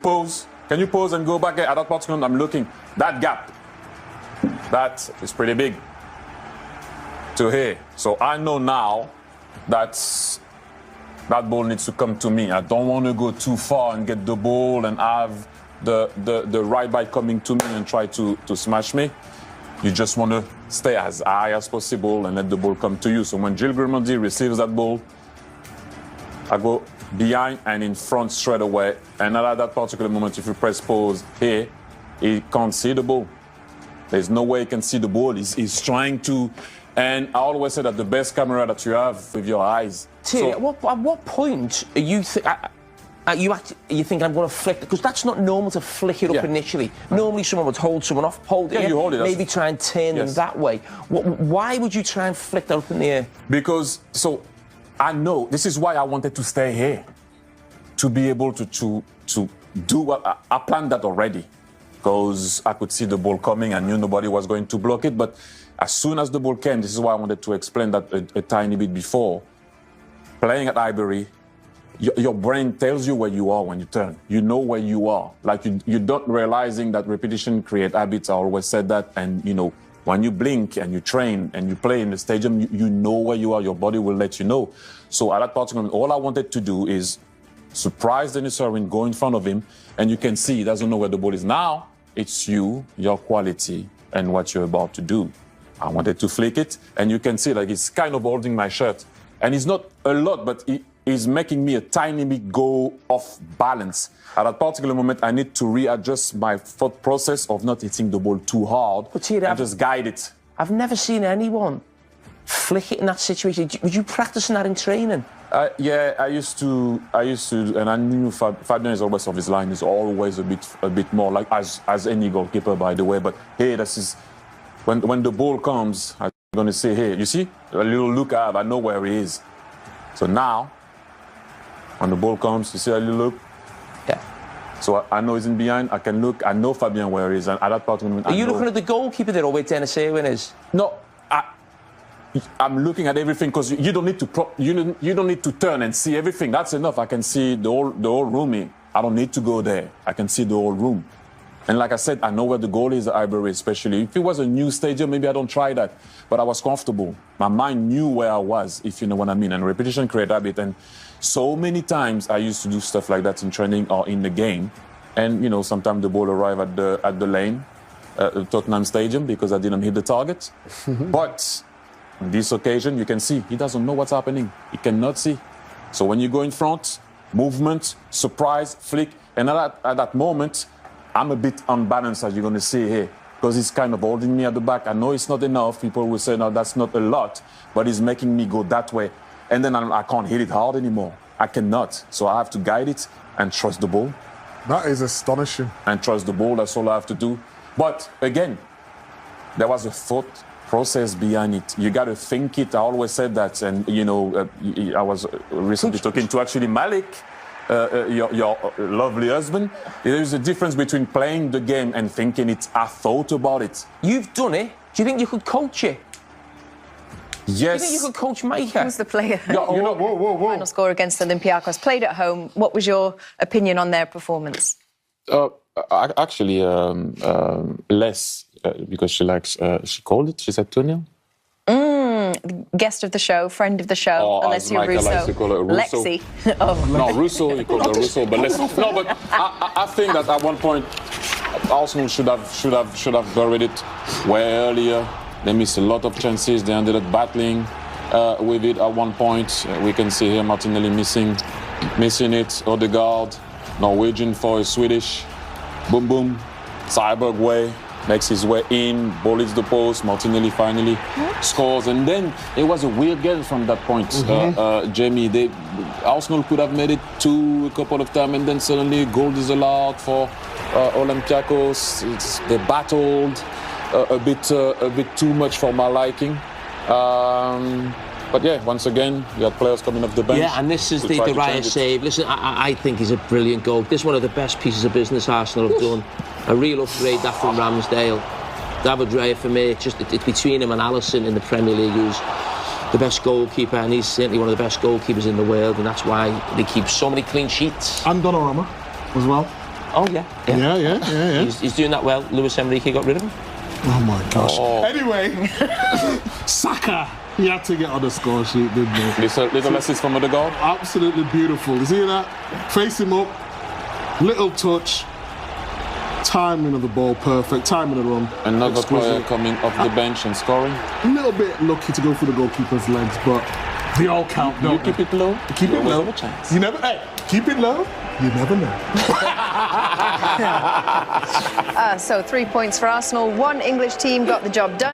Pause. Can you pause and go back at that particular? I'm looking. That gap. That is pretty big. To here. So I know now that that ball needs to come to me. I don't want to go too far and get the ball and have the right back coming to me and try to smash me. You just want to stay as high as possible and let the ball come to you. So when Gilles Grimaldi receives that ball, I go behind and in front straight away. And at that particular moment, if you press pause here, he can't see the ball. There's no way he can see the ball. He's trying to. And I always say that the best camera that you have with your eyes. Thierry, at what point are you you think I'm going to flick? Because that's not normal to flick it up initially. Normally someone would hold someone off, hold it, you hold it, maybe try and turn them that way. Why would you try and flick that up in the air? Because, so, I know, this is why I wanted to stay here. To be able to do what, I planned that already. Because I could see the ball coming, I knew nobody was going to block it, but as soon as the ball came, this is why I wanted to explain that a tiny bit before. Playing at Highbury, your brain tells you where you are when you turn. You know where you are. Like you don't realizing that repetition creates habits. I always said that. And you know, when you blink and you train and you play in the stadium, you know where you are. Your body will let you know. So at that particular moment, all I wanted to do is surprise Denis Irwin, go in front of him, and you can see he doesn't know where the ball is. Now it's you, your quality, and what you're about to do. I wanted to flick it, and you can see like he's kind of holding my shirt. And it's not a lot, but he's making me a tiny bit go off balance. At that particular moment, I need to readjust my thought process of not hitting the ball too hard and just guide it. I've never seen anyone flick it in that situation. Would you practicing that in training? Yeah, I used to, and I knew Fabien is always off his line. He's always a bit more like as any goalkeeper, by the way. But hey, this is when the ball comes. I'm going to say, hey, you see a little look I have. I know where he is. So now, when the ball comes, you see a little look. Yeah. So I know he's in behind. I can look. I know Fabien where he is, and at that part, are you looking at the goalkeeper there, or where Denis Irwin is? No. I'm looking at everything because you don't need to you don't need to turn and see everything. That's enough. I can see the whole room. I don't need to go there. I can see the whole room. And like I said, I know where the goal is at Highbury, especially. If it was a new stadium, maybe I don't try that. But I was comfortable. My mind knew where I was, if you know what I mean. And repetition creates habit. And so many times I used to do stuff like that in training or in the game. And, you know, sometimes the ball arrived at the lane, Tottenham Stadium, because I didn't hit the target. But on this occasion, you can see he doesn't know what's happening. He cannot see. So when you go in front, movement, surprise, flick, and at that moment, I'm a bit unbalanced, as you're going to see here, because he's kind of holding me at the back. I know it's not enough. People will say, no, that's not a lot, but he's making me go that way. And then I can't hit it hard anymore. I cannot. So I have to guide it and trust the ball. That is astonishing. And trust the ball. That's all I have to do. But again, there was a thought process behind it. You got to think it. I always said that. And, you know, I was recently talking to actually Malik, your lovely husband. There's a difference between playing the game and thinking it. I thought about it. You've done it. Do you think you could coach it? Yes. Do you think you could coach Micah? Who's the player? Yeah, you know, whoa. Final score against Olympiacos. Played at home. What was your opinion on their performance? Actually, less because she likes. She called it. She said 2-0. Guest of the show, friend of the show, Alessia Russo. Likes to call her Russo. Lexi. Oh. No, Russo. You call her Russo, but let's. No, but I think that at one point, Arsenal should have buried it way earlier. They missed a lot of chances. They ended up battling with it at one point. We can see here Martinelli missing it. Odegaard, Norwegian for Swedish. Boom, boom. Cyborg way. Makes his way in, ball hits the post, Martinelli finally scores. And then it was a weird game from that point. Jamie, Arsenal could have made it 2 a couple of times, and then suddenly goal is allowed for Olympiacos. They battled a bit too much for my liking. But yeah, once again, you had players coming off the bench. Yeah, and this is the Raya save. Listen, I think he's a brilliant goal. This is one of the best pieces of business Arsenal have done. A real upgrade, that from Ramsdale. David Raya, for me, it's between him and Alisson in the Premier League, who's the best goalkeeper, and he's certainly one of the best goalkeepers in the world, and that's why they keep so many clean sheets. And Donnarumma as well. Oh, yeah. Yeah. He's doing that well. Luis Enrique got rid of him. Oh my gosh. Oh. Anyway, Saka, he had to get on the score sheet, didn't he? Little assist from Odegaard. Absolutely beautiful. You see that? Face him up, little touch, timing of the ball perfect, timing of the run. Another exquisite. player coming off the bench and scoring. A little bit lucky to go through the goalkeeper's legs, but they all count. You keep it low. Keep it low. Have a chance. You never. Hey, keep it low. You never know. So 3 points for Arsenal. One English team got the job done.